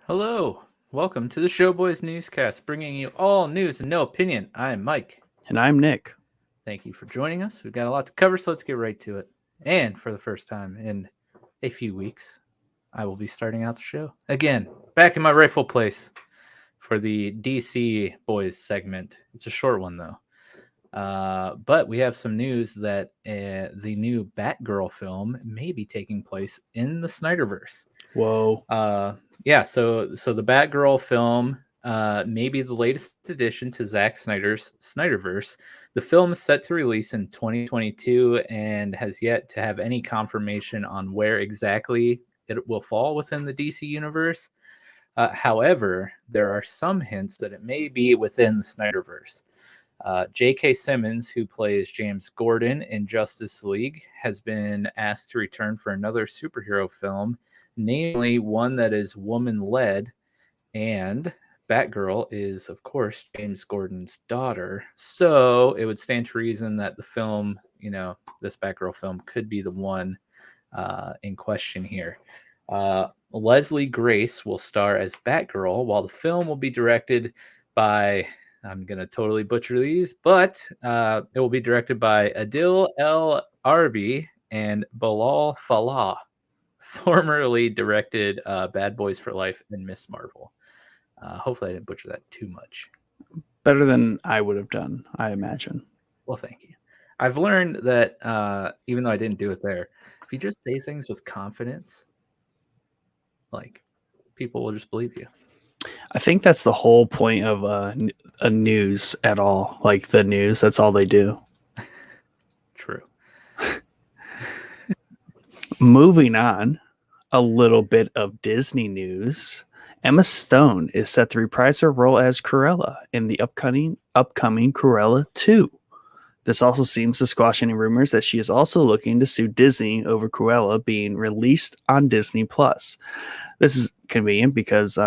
Hello, welcome to the Showboys Newscast, bringing you all news and no opinion. I'm Mike. And I'm Nick. Thank you for joining us. We've got a lot to cover, so let's get right to it. And for the first time in a few weeks, I will be starting out the show again, back in my rightful place for the DC Boys segment. It's a short one, though. But we have some news that the new Batgirl film may be taking place in the Snyderverse. Whoa. So the Batgirl film may be the latest addition to Zack Snyder's Snyderverse. The film is set to release in 2022 and has yet to have any confirmation on where exactly it will fall within the DC universe. However, there are some hints that it may be within the Snyderverse. J.K. Simmons, who plays James Gordon in Justice League, has been asked to return for another superhero film, namely one that is woman-led, and Batgirl is, of course, James Gordon's daughter. So it would stand to reason that the film, this Batgirl film could be the one in question here. Leslie Grace will star as Batgirl, while the film will be directed by, I'm going to totally butcher these, but it will be directed by Adil El Arbi and Bilal Fallah, formerly directed Bad Boys for Life and Miss Marvel. Hopefully I didn't butcher that too much. Better than I would have done, I imagine. Well, thank you. I've learned that even though I didn't do it there, if you just say things with confidence, like, people will just believe you. I think that's the whole point of a news at all. Like the news, that's all they do. True. Moving on, a little bit of Disney news. Emma Stone is set to reprise her role as Cruella in the upcoming Cruella 2. This also seems to squash any rumors that she is also looking to sue Disney over Cruella being released on Disney+. This is convenient because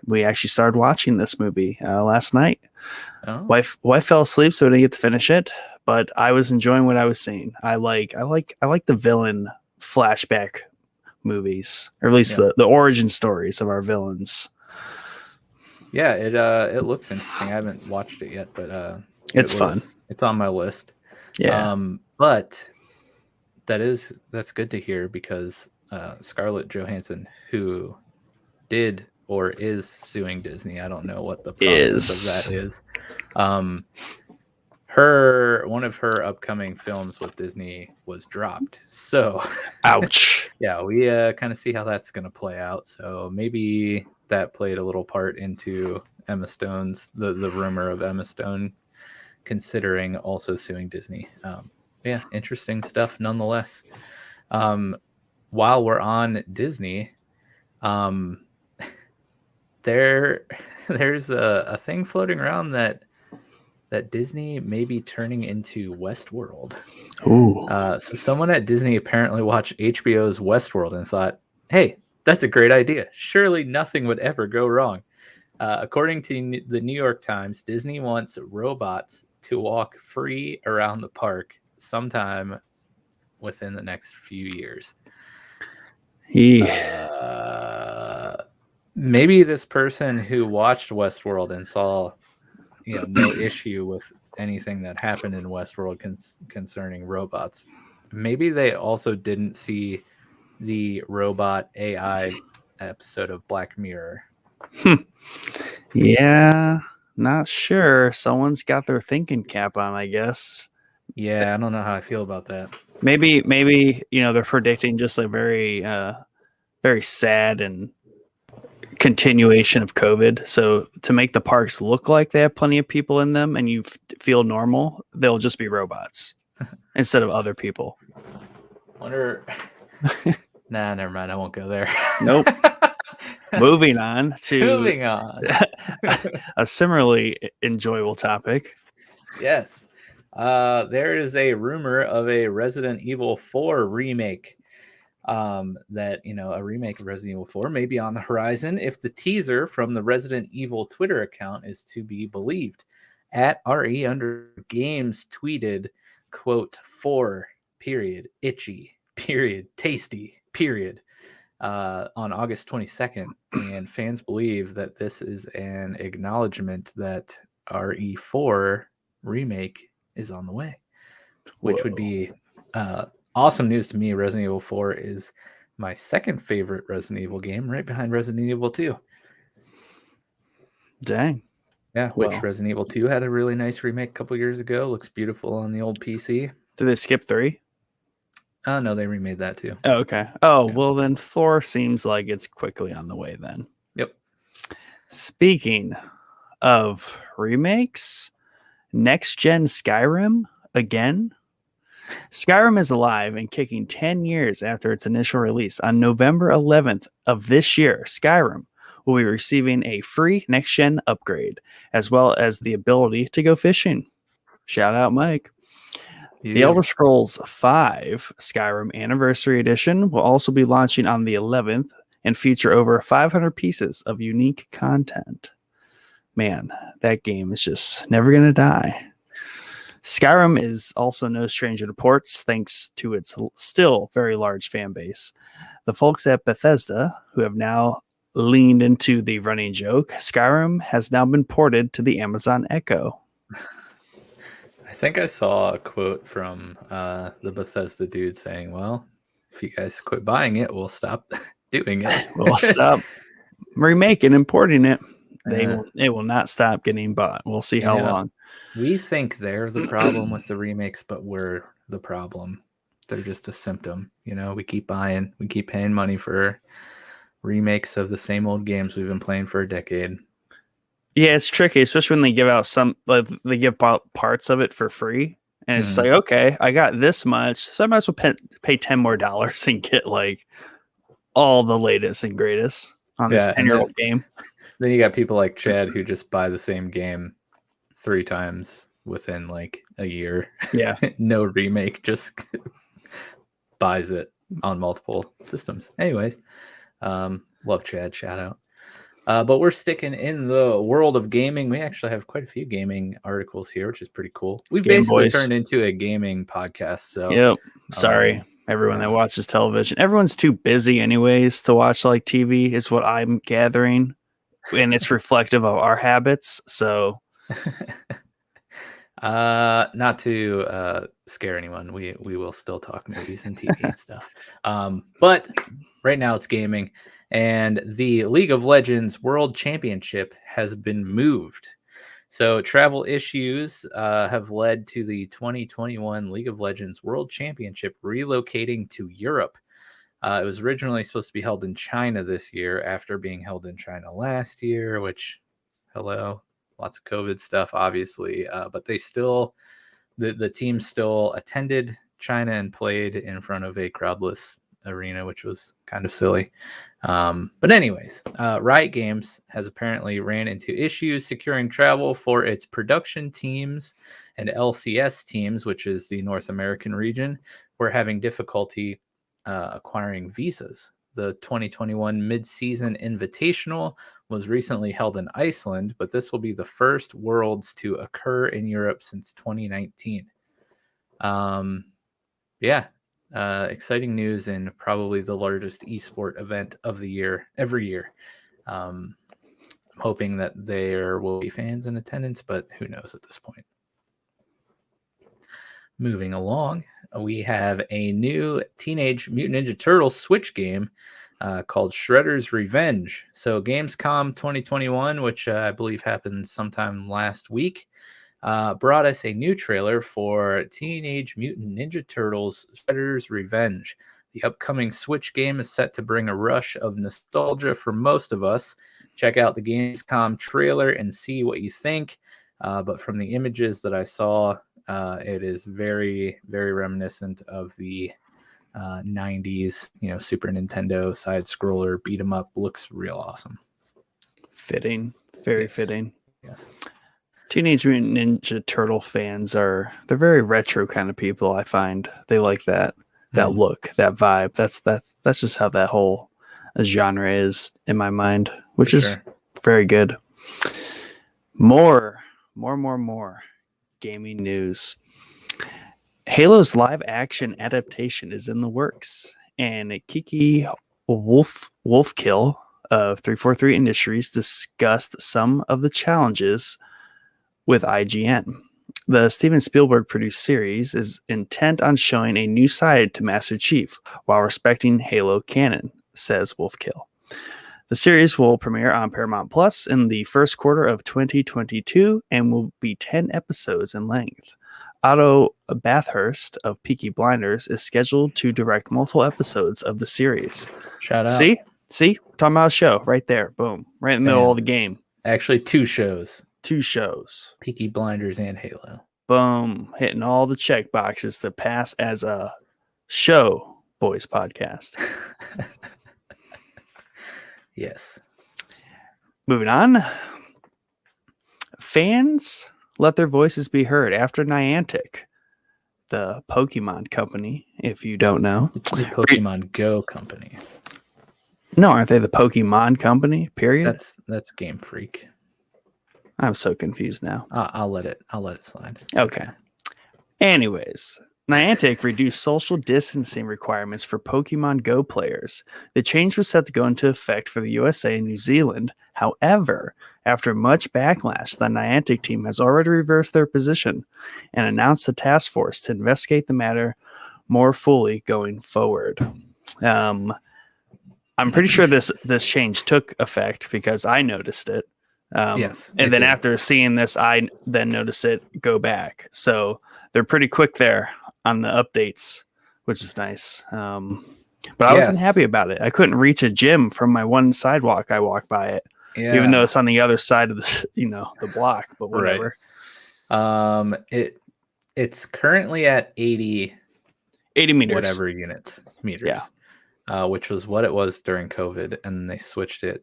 we actually started watching this movie last night. Oh. Wife fell asleep, so I didn't get to finish it, but I was enjoying what I was seeing. I like the villain flashback movies, or at least the origin stories of our villains. Yeah, it looks interesting. I haven't watched it yet, but it's fun. It's on my list. Yeah. But that's good to hear, because Scarlett Johansson, who did or is suing Disney, I don't know what the process of that is. One of her upcoming films with Disney was dropped. So ouch. Yeah, we kind of see how that's going to play out. So maybe that played a little part into Emma Stone's, the rumor of Emma Stone considering also suing Disney. Yeah, interesting stuff nonetheless. While we're on Disney, there's a thing floating around that Disney may be turning into Westworld. Ooh. So someone at Disney apparently watched HBO's Westworld and thought, hey, that's a great idea. Surely nothing would ever go wrong. According to the New York Times, Disney wants robots to walk free around the park sometime within the next few years. Maybe this person who watched Westworld and saw no issue with anything that happened in Westworld concerning robots, maybe they also didn't see the robot AI episode of Black Mirror. Yeah, not sure. Someone's got their thinking cap on, I guess. Yeah, I don't know how I feel about that. Maybe they're predicting just a very very sad and continuation of COVID. So to make the parks look like they have plenty of people in them and you feel normal, they'll just be robots instead of other people. Wonder. Nah, never mind. I won't go there. Nope. Moving on a similarly enjoyable topic. Yes. There is a rumor of a Resident Evil 4 remake. That a remake of Resident Evil 4 may be on the horizon if the teaser from the Resident Evil Twitter account is to be believed. @RE_Games tweeted, quote, 4, itchy, tasty, on August 22nd, and fans believe that this is an acknowledgement that RE4 Remake is on the way, which would be awesome news to me. Resident Evil 4 is my second favorite Resident Evil game, right behind Resident Evil 2. Dang. Yeah, which Resident Evil 2 had a really nice remake a couple years ago. Looks beautiful on the old PC. Did they skip 3? Oh, no, they remade that too. Oh, okay. Oh, yeah. Well, then 4 seems like it's quickly on the way then. Yep. Speaking of remakes, next-gen Skyrim again. Skyrim is alive and kicking 10 years after its initial release. On November 11th of this year, Skyrim will be receiving a free next-gen upgrade, as well as the ability to go fishing. Shout out, Mike. Yeah. The Elder Scrolls V Skyrim Anniversary Edition will also be launching on the 11th and feature over 500 pieces of unique content. Man, that game is just never going to die. Skyrim is also no stranger to ports, thanks to its still very large fan base. The folks at Bethesda, who have now leaned into the running joke, Skyrim has now been ported to the Amazon Echo. I think I saw a quote from the Bethesda dude saying, well, if you guys quit buying it, we'll stop doing it. We'll stop remaking and porting it. It will not stop getting bought. We'll see how long. We think they're the problem with the remakes, but we're the problem. They're just a symptom. You know, we keep buying, we keep paying money for remakes of the same old games we've been playing for a decade. Yeah, it's tricky, especially when they give out they give parts of it for free. And it's like, okay, I got this much, so I might as well pay $10 more and get like all the latest and greatest on this 10-year-old game. Then you got people like Chad who just buy the same game 3 times within like a year. Yeah. No remake, just buys it on multiple systems. Anyways, love Chad, shout out. But we're sticking in the world of gaming. We actually have quite a few gaming articles here, which is pretty cool. We've basically turned into a gaming podcast. So yep. Sorry, everyone that watches television. Everyone's too busy anyways to watch like TV is what I'm gathering. And it's reflective of our habits. So not to scare anyone, we will still talk movies and TV and stuff. But right now it's gaming, and the League of Legends World Championship has been moved. So travel issues have led to the 2021 League of Legends World Championship relocating to Europe. It was originally supposed to be held in China this year after being held in China last year, which, lots of COVID stuff, obviously. But they still, the team still attended China and played in front of a crowdless arena, which was kind of silly. But anyways, Riot Games has apparently ran into issues securing travel for its production teams, and LCS teams, which is the North American region, were having difficulty acquiring visas. The 2021 mid-season invitational was recently held in Iceland, but this will be the first Worlds to occur in Europe since 2019. Exciting news, and probably the largest esport event of the year every year. I'm hoping that there will be fans in attendance, but who knows at this point. Moving along, we have a new Teenage Mutant Ninja Turtles Switch game called Shredder's Revenge. So Gamescom 2021, which I believe happened sometime last week, brought us a new trailer for Teenage Mutant Ninja Turtles Shredder's Revenge. The upcoming Switch game is set to bring a rush of nostalgia for most of us. Check out the Gamescom trailer and see what you think. But from the images that I saw, it is very, very reminiscent of the 90s, Super Nintendo side scroller beat 'em up. Looks real awesome. Fitting, very fitting. Yes. Teenage Mutant Ninja Turtle fans they're very retro kind of people. I find they like that look, that vibe. That's just how that whole genre is in my mind, which is very good. More gaming news. Halo's live action adaptation is in the works, and Kiki Wolfkill of 343 Industries discussed some of the challenges with IGN. The Steven Spielberg produced series is intent on showing a new side to Master Chief while respecting Halo canon, says Wolfkill. The series will premiere on Paramount Plus in the first quarter of 2022 and will be 10 episodes in length. Otto Bathurst of Peaky Blinders is scheduled to direct multiple episodes of the series. Shout out. See? Talking about a show right there. Boom. Right in the middle of the game. Actually, 2 shows. 2 shows. Peaky Blinders and Halo. Boom. Hitting all the check boxes to pass as a show boys podcast. Yes. Moving on. Fans let their voices be heard after Niantic, the Pokemon company, if you don't know. The Pokemon Go company. No, aren't they the Pokemon company? Period. That's Game Freak. I'm so confused now. I'll let it slide. It's okay. Anyways, Niantic reduced social distancing requirements for Pokemon Go players. The change was set to go into effect for the USA and New Zealand. However, after much backlash, the Niantic team has already reversed their position and announced a task force to investigate the matter more fully going forward. I'm pretty sure this change took effect because I noticed it. Yes. And then after seeing this, I then noticed it go back. So they're pretty quick there on the updates, which is nice. But I wasn't happy about it. I couldn't reach a gym from my one sidewalk I walked by it, even though it's on the other side of the the block. But whatever. Right. It's currently at 80 meters, whatever meters. Yeah. Which was what it was during COVID, and they switched it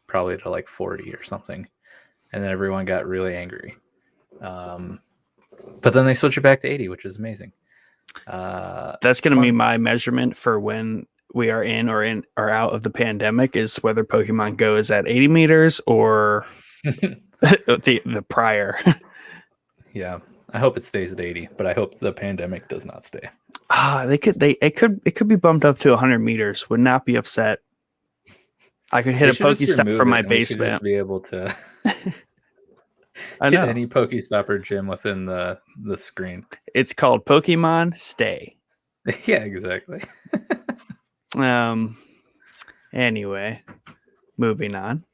probably to like 40 or something, and then everyone got really angry. But then they switched it back to 80, which is amazing. That's going to be my measurement for when we are in or out of the pandemic, is whether Pokemon Go is at 80 meters or the prior. Yeah, I hope it stays at 80, but I hope the pandemic does not stay. It could be bumped up to 100 meters. Would not be upset. I could hit a Pokestop from my basement. Just be able to I know. hit any Pokestop or gym within the screen. It's called Pokemon Stay. Yeah, exactly. Anyway, moving on.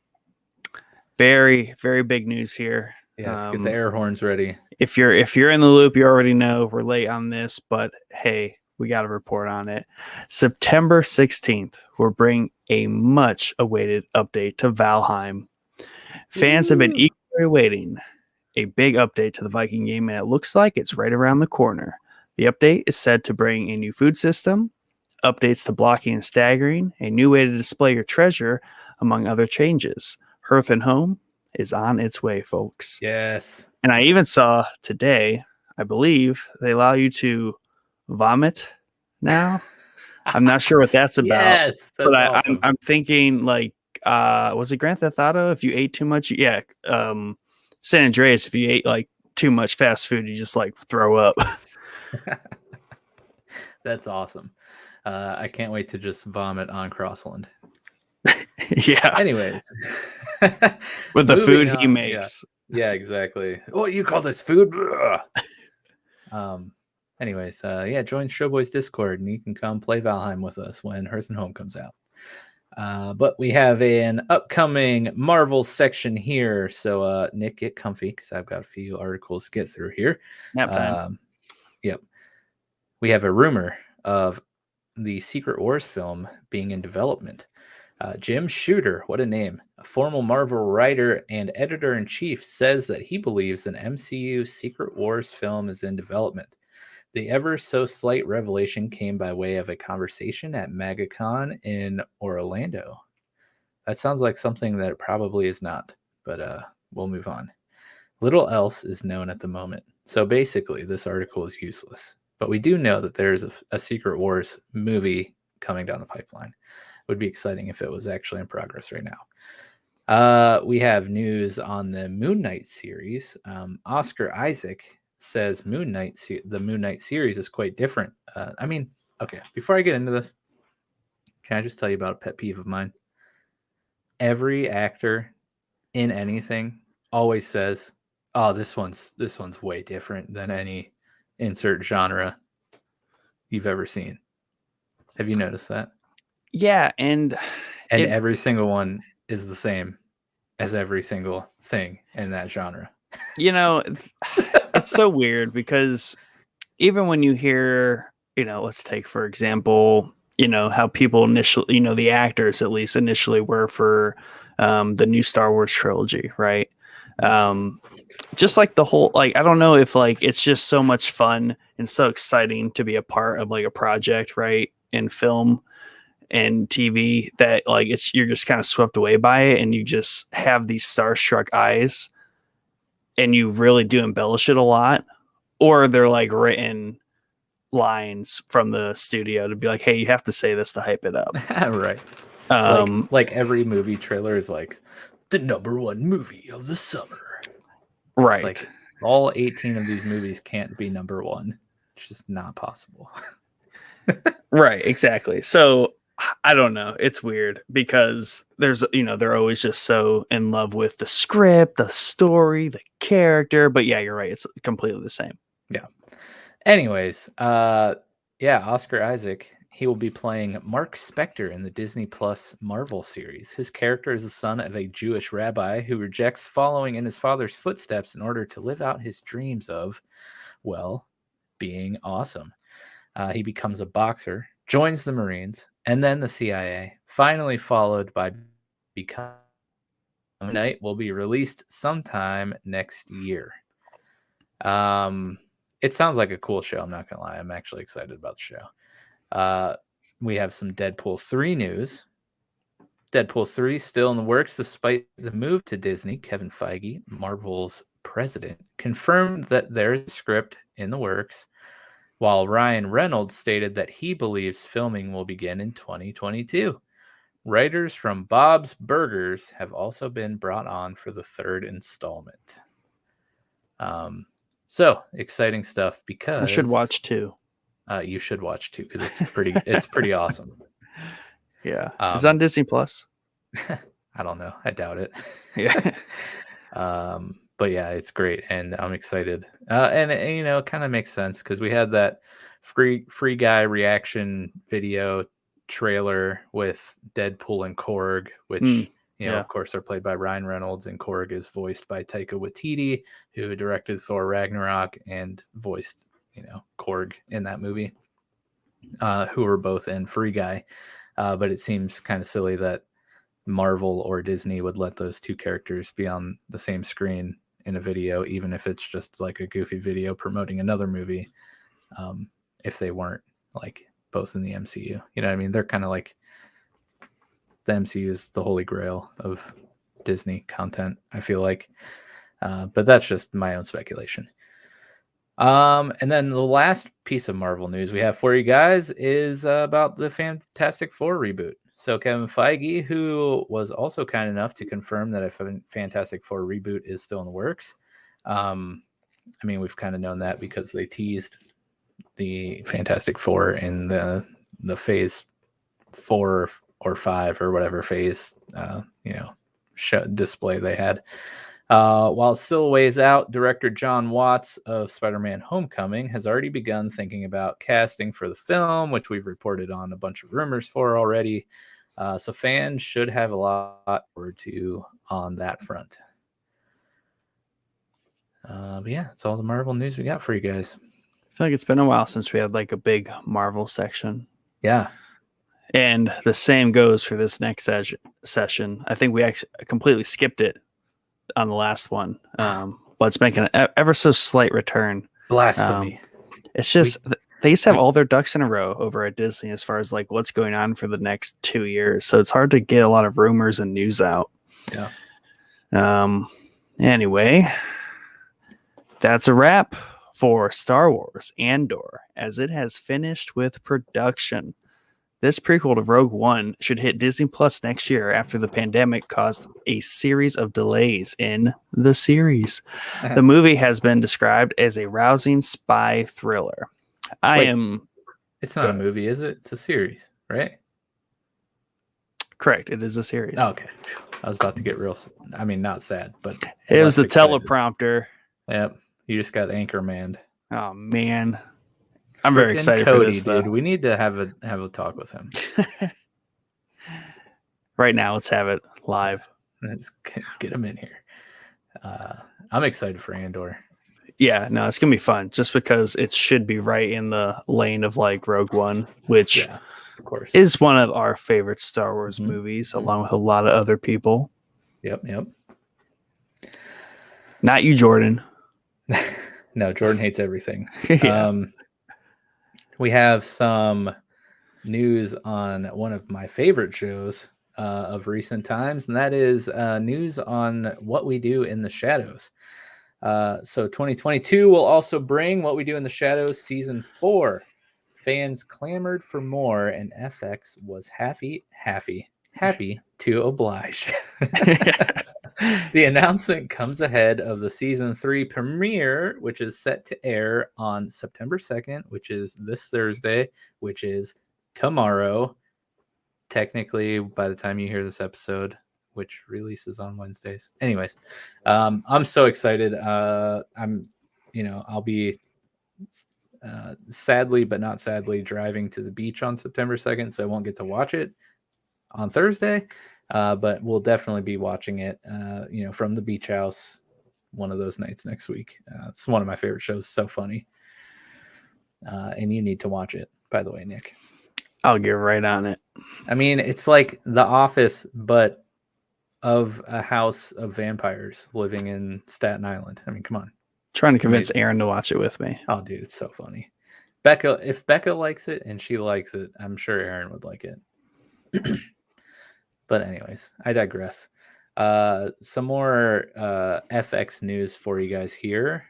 Very, very big news here. Yes, get the air horns ready. If you're in the loop, you already know we're late on this, but hey, we got a report on it. September 16th, we'll bring a much awaited update to Valheim. Fans have been eagerly waiting a big update to the Viking game, and it looks like it's right around the corner. The update is said to bring a new food system, updates to blocking and staggering, a new way to display your treasure, among other changes. Hearth and Home is on its way, folks. Yes. And I even saw today, I believe, they allow you to vomit now. I'm not sure what that's about. Yes, but awesome. I'm thinking like, was it Grand Theft Auto? If you ate too much, San Andreas, if you ate like too much fast food, you just like throw up. That's awesome. I can't wait to just vomit on Crossland. Yeah. Anyways, with the food he makes. Yeah, exactly. What you call this food? Anyways, join Showboys Discord and you can come play Valheim with us when Hearth and Home comes out. But we have an upcoming Marvel section here. So, Nick, get comfy because I've got a few articles to get through here. Yep. We have a rumor of the Secret Wars film being in development. Jim Shooter, what a name, a former Marvel writer and editor-in-chief, says that he believes an MCU Secret Wars film is in development. The ever so slight revelation came by way of a conversation at MagaCon in Orlando. That sounds like something that it probably is not, but we'll move on. Little else is known at the moment. So basically, this article is useless. But we do know that there's a Secret Wars movie coming down the pipeline. It would be exciting if it was actually in progress right now. We have news on the Moon Knight series. Oscar Isaac says the Moon Knight series is quite different. Okay, before I get into this, Can I just tell you about a pet peeve of mine? Every actor in anything always says, "Oh, this one's way different than any insert genre you've ever seen." Have you noticed that? Yeah, and every single one is the same as every single thing in that genre. It's so weird because even when you hear, let's take for example, how people initially, the actors at least initially were for the new Star Wars trilogy, right? Just like the whole, like, I don't know if like it's just so much fun and so exciting to be a part of like a project, right, in film and TV, that like you're just kind of swept away by it, and you just have these starstruck eyes, and you really do embellish it a lot, or they're like written lines from the studio to be like, hey, you have to say this to hype it up. Right. Like every movie trailer is like the #1 movie of the summer. Right. It's like all 18 of these movies can't be #1. It's just not possible. Right, exactly. So I don't know. It's weird because there's, they're always just so in love with the script, the story, the character. But yeah, you're right. It's completely the same. Yeah. Anyways, Oscar Isaac, he will be playing Mark Spector in the Disney Plus Marvel series. His character is the son of a Jewish rabbi who rejects following in his father's footsteps in order to live out his dreams of, well, being awesome. He becomes a boxer, joins the Marines, and then the CIA, finally followed by becoming Night will be released sometime next year. It sounds like a cool show. I'm not gonna lie. I'm actually excited about the show. We have some Deadpool 3 news. Deadpool 3 still in the works despite the move to Disney. Kevin Feige, Marvel's president, confirmed that there's a script in the works, while Ryan Reynolds stated that he believes filming will begin in 2022. Writers from Bob's Burgers have also been brought on for the third installment. So exciting stuff because I should watch 2. You should watch 2 because it's pretty awesome. Yeah, is it on Disney Plus? I don't know. I doubt it. Yeah. But yeah, it's great, and I'm excited. And it kind of makes sense because we had that free guy reaction video trailer with Deadpool and Korg, which of course, are played by Ryan Reynolds, and Korg is voiced by Taika Waititi, who directed Thor Ragnarok and voiced Korg in that movie, who were both in Free Guy. But it seems kind of silly that Marvel or Disney would let those two characters be on the same screen in a video, even if it's just like a goofy video promoting another movie, if they weren't like both in the MCU. You know what I mean? They're kind of like, the MCU is the holy grail of Disney content, I feel like. But that's just my own speculation. And then the last piece of Marvel news we have for you guys is about the Fantastic Four reboot. So Kevin Feige, who was also kind enough to confirm that a Fantastic Four reboot is still in the works. I mean, we've kind of known that because they teased the Fantastic Four in the phase 4 or 5 or whatever phase, display they had. While still a ways out, director John Watts of Spider-Man Homecoming has already begun thinking about casting for the film, which we've reported on a bunch of rumors for already. So fans should have a lot forward to on that front. But yeah, it's all the Marvel news we got for you guys. I feel like it's been a while since we had like a big Marvel section. Yeah. And the same goes for this next session. I think we actually completely skipped it on the last one, but it's making an ever so slight return. Blasphemy. It's just they used to have all their ducks in a row over at Disney as far as like what's going on for the next 2 years. So it's hard to get a lot of rumors and news out. Yeah. Anyway, that's a wrap for Star Wars Andor, as it has finished with production. This prequel to Rogue One should hit Disney Plus next year after the pandemic caused a series of delays in the series. The movie has been described as a rousing spy thriller. It's not a movie, is it? It's a series, right? Correct. It is a series. Oh, okay. I was about to get real. I mean, not sad, but It was the excited. teleprompter. Yep. You just got Anchorman. Oh man, I'm very excited Cody, for this, dude. though. We need to have a talk with him. Right now, let's have it live. Let's get him in here. I'm excited for Andor. Yeah, no, it's gonna be fun. Just because it should be right in the lane of like Rogue One, which of course is one of our favorite Star Wars movies, along with a lot of other people. Yep. Not you, Jordan. No, Jordan hates everything. Yeah. We have some news on one of my favorite shows of recent times, and that is news on What We Do in the Shadows. So 2022 will also bring What We Do in the Shadows Season 4. Fans clamored for more, and FX was happy to oblige. The announcement comes ahead of the Season 3 premiere, which is set to air on September 2nd, which is this Thursday, which is tomorrow. Technically, by the time you hear this episode, which releases on Wednesdays. Anyways, I'm so excited. I'll be sadly, but not sadly, driving to the beach on September 2nd, so I won't get to watch it on Thursday. But we'll definitely be watching it, from the beach house one of those nights next week. It's one of my favorite shows. So funny. And you need to watch it, by the way, Nick. I'll get right on it. I mean, it's like The Office, but of a house of vampires living in Staten Island. I mean, come on. Trying to convince Aaron to watch it with me. Oh, dude, it's so funny. If Becca likes it and she likes it, I'm sure Aaron would like it. But anyways, I digress. Some more FX news for you guys here.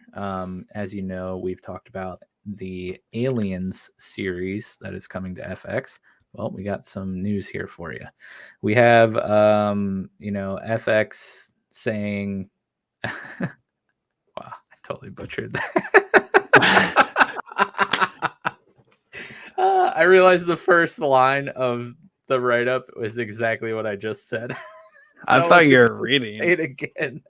As you know, we've talked about the Aliens series that is coming to FX. Well, we got some news here for you. We have, FX saying, wow, I totally butchered that. I realized the first line of the write-up was exactly what I just said. I thought you were reading. Say it again.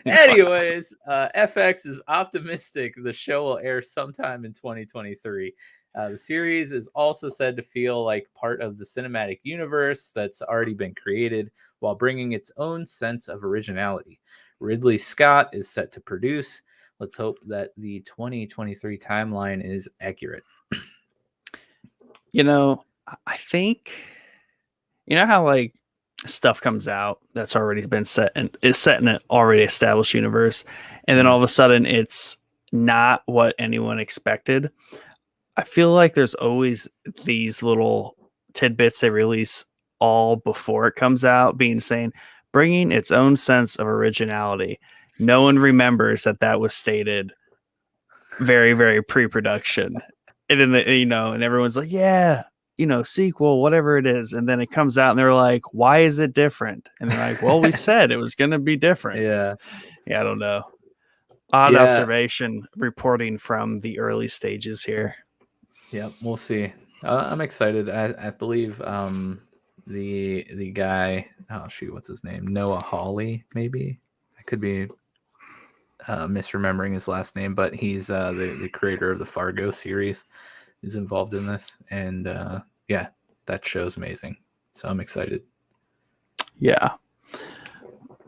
Anyways, FX is optimistic the show will air sometime in 2023. The series is also said to feel like part of the cinematic universe that's already been created while bringing its own sense of originality. Ridley Scott is set to produce. Let's hope that the 2023 timeline is accurate. I think, how like stuff comes out that's already been set and is set in an already established universe, and then all of a sudden it's not what anyone expected. I feel like there's always these little tidbits they release all before it comes out, bringing its own sense of originality. No one remembers that was stated very, very pre-production. And then, and everyone's like, yeah, sequel, whatever it is. And then it comes out and they're like, why is it different? And they're like, well, we said it was going to be different. Yeah. I don't know. Odd observation reporting from the early stages here. Yeah, we'll see. I'm excited. I believe the guy, oh shoot, what's his name? Noah Hawley, maybe. I could be misremembering his last name, but he's the creator of the Fargo series is involved in this, and that show's amazing, so I'm excited.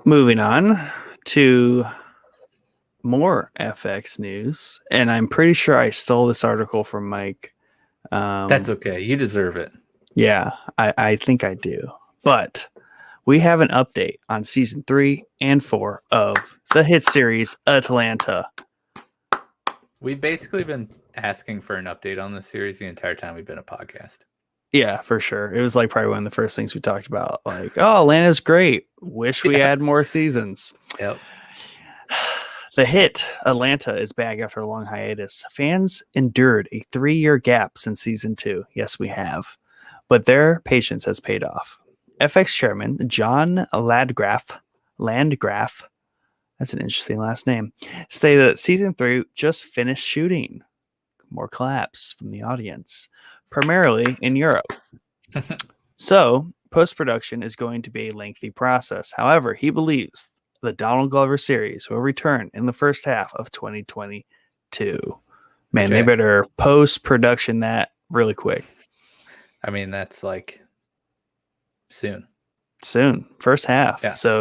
Moving on to more FX news, and I'm pretty sure I stole this article from Mike. That's okay, you deserve it. I think I do, but we have an update on season 3 and 4 of the hit series Atlanta. We've basically been asking for an update on this series the entire time we've been a podcast. Yeah, for sure. It was like probably one of the first things we talked about. Like, oh, Atlanta's great. Wish we had more seasons. Yep. The hit Atlanta is back after a long hiatus. Fans endured a 3-year gap since season 2. Yes, we have. But their patience has paid off. FX chairman John Landgraf, that's an interesting last name, say that season 3 just finished shooting. More claps from the audience, primarily in Europe. So, post-production is going to be a lengthy process. However, he believes the Donald Glover series will return in the first half of 2022. Man, they better post-production that really quick. I mean, that's like soon. First half. Yeah. So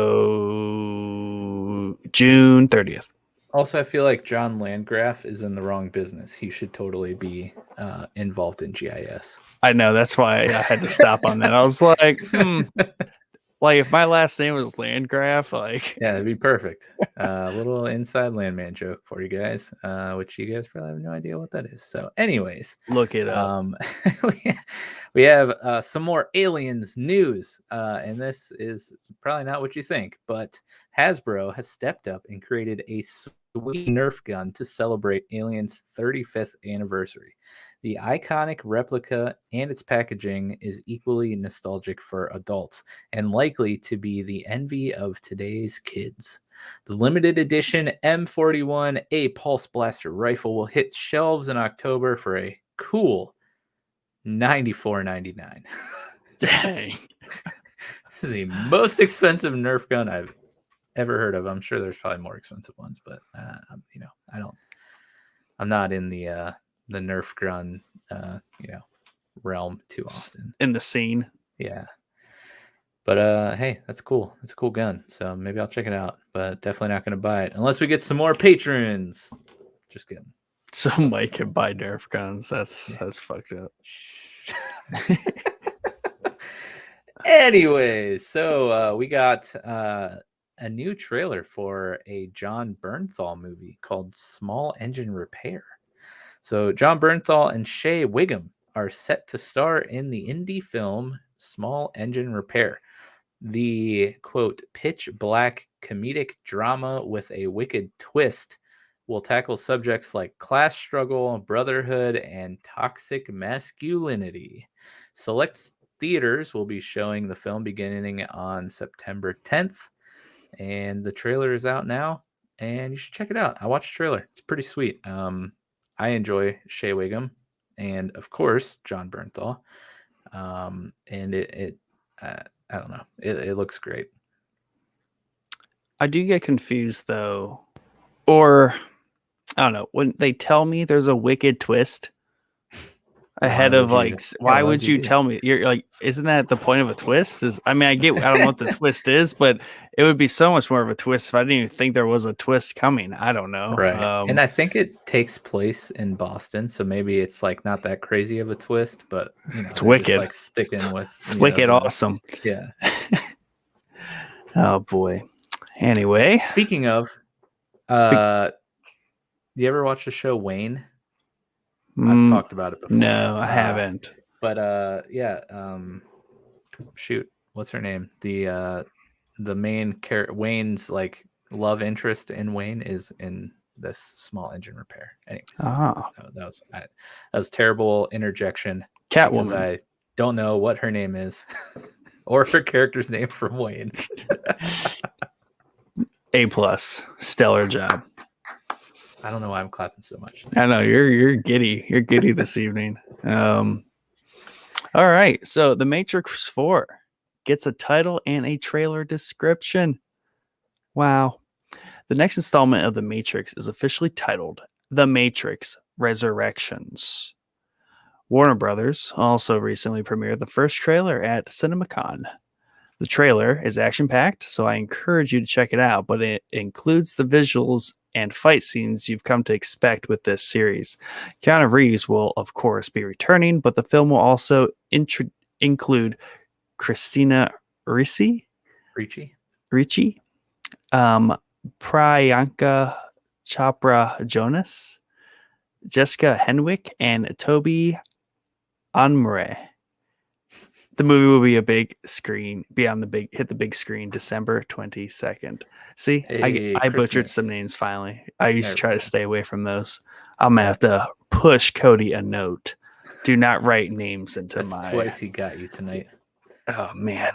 June 30th. Also, I feel like John Landgraf is in the wrong business. He should totally be involved in GIS. I know. That's why I had to stop on that. I was like, like if my last name was Landgraf, like yeah, that'd be perfect. A little inside Landman joke for you guys, which you guys probably have no idea what that is. So, anyways, look it up. We have some more Aliens news, and this is probably not what you think, but Hasbro has stepped up and created a sweet Nerf gun to celebrate Aliens' 35th anniversary. The iconic replica and its packaging is equally nostalgic for adults and likely to be the envy of today's kids. The limited edition M41A Pulse Blaster rifle will hit shelves in October for a cool $94.99. Dang. This is the most expensive Nerf gun I've ever heard of. I'm sure there's probably more expensive ones, but I'm not in the Nerf gun realm too often. In the scene. Yeah. But hey, that's cool. It's a cool gun. So maybe I'll check it out, but definitely not going to buy it unless we get some more patrons. Just kidding. So Mike can buy Nerf guns. That's fucked up. Anyways, so we got a new trailer for a John Bernthal movie called Small Engine Repair. So John Bernthal and Shea Wiggum are set to star in the indie film Small Engine Repair. The, quote, pitch black comedic drama with a wicked twist will tackle subjects like class struggle, brotherhood, and toxic masculinity. Select theaters will be showing the film beginning on September 10th, and the trailer is out now, and you should check it out. I watched the trailer. It's pretty sweet. I enjoy Shea Wiggum and, of course, John Bernthal. And I don't know. It looks great. I do get confused though, or I don't know, when they tell me there's a wicked twist ahead of like, why would you tell me? You're like, isn't that the point of a twist? I don't know what the twist is, but it would be so much more of a twist if I didn't even think there was a twist coming. I don't know. Right. And I think it takes place in Boston, so maybe it's like not that crazy of a twist, but it's wicked. Just, like sticking with it's wicked awesome. Yeah. Oh boy. Anyway, speaking of, you ever watch the show Wayne? I've talked about it before. No, I haven't. But shoot, what's her name? The main character, Wayne's like love interest in Wayne is in this Small Engine Repair. Anyways, that was terrible interjection. Catwoman. I don't know what her name is or her character's name from Wayne. A+, stellar job. I don't know why I'm clapping so much. I know you're giddy. You're giddy this evening. All right. So The Matrix 4 gets a title and a trailer description. Wow. The next installment of The Matrix is officially titled The Matrix Resurrections. Warner Brothers also recently premiered the first trailer at CinemaCon. The trailer is action-packed, so I encourage you to check it out, but it includes the visuals and fight scenes you've come to expect with this series. Keanu Reeves will, of course, be returning, but the film will also include Christina Ricci, Priyanka Chopra Jonas, Jessica Henwick, and Toby Anmure. The movie will be hit the big screen December 22nd. See, hey, I butchered some names finally. I used to try to stay away from those. I'm gonna have to push Cody a note. Do not write names into That's twice he got you tonight. Oh man.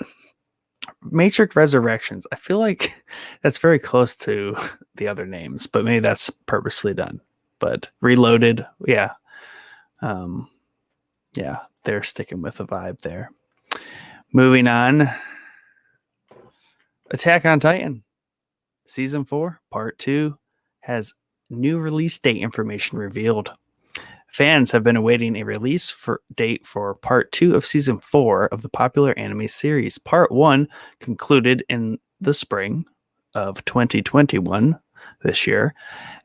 Matrix Resurrections. I feel like that's very close to the other names, but maybe that's purposely done. But Reloaded, yeah. Yeah, they're sticking with the vibe there. Moving on. Attack on Titan. Season 4, Part 2 has new release date information revealed. Fans have been awaiting a release date for Part 2 of Season 4 of the popular anime series. Part 1 concluded in the spring of 2021, this year,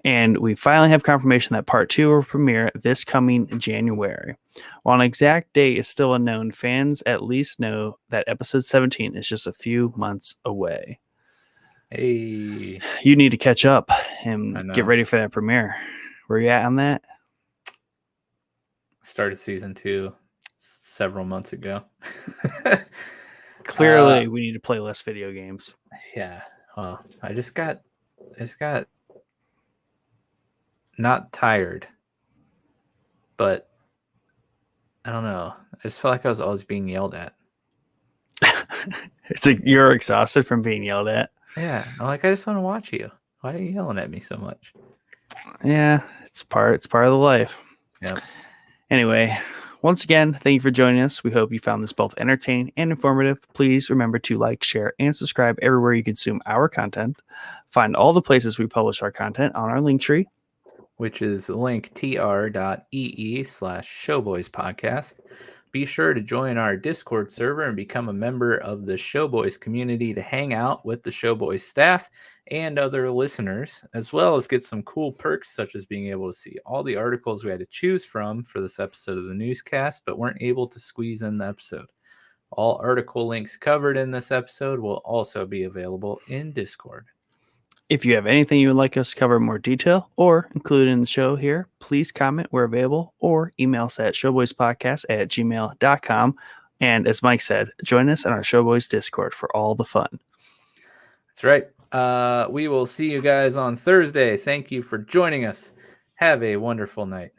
and we finally have confirmation that Part 2 will premiere this coming January. While an exact date is still unknown, fans at least know that Episode 17 is just a few months away. Hey, you need to catch up and get ready for that premiere. Where you at on that? Started Season 2 several months ago. Clearly, we need to play less video games. Yeah. Well, I just got not tired, but I don't know. I just felt like I was always being yelled at. It's like you're exhausted from being yelled at. Yeah. I'm like, I just want to watch you. Why are you yelling at me so much? Yeah, it's part of the life. Yeah. Anyway, once again, thank you for joining us. We hope you found this both entertaining and informative. Please remember to like, share, and subscribe everywhere you consume our content. Find all the places we publish our content on our link tree, which is linktr.ee/showboyspodcast. Be sure to join our Discord server and become a member of the Showboys community to hang out with the Showboys staff and other listeners, as well as get some cool perks such as being able to see all the articles we had to choose from for this episode of the Newscast, but weren't able to squeeze in the episode. All article links covered in this episode will also be available in Discord. If you have anything you would like us to cover in more detail or include in the show here, please comment where available or email us at showboyspodcast@gmail.com. And as Mike said, join us on our Showboys Discord for all the fun. That's right. We will see you guys on Thursday. Thank you for joining us. Have a wonderful night.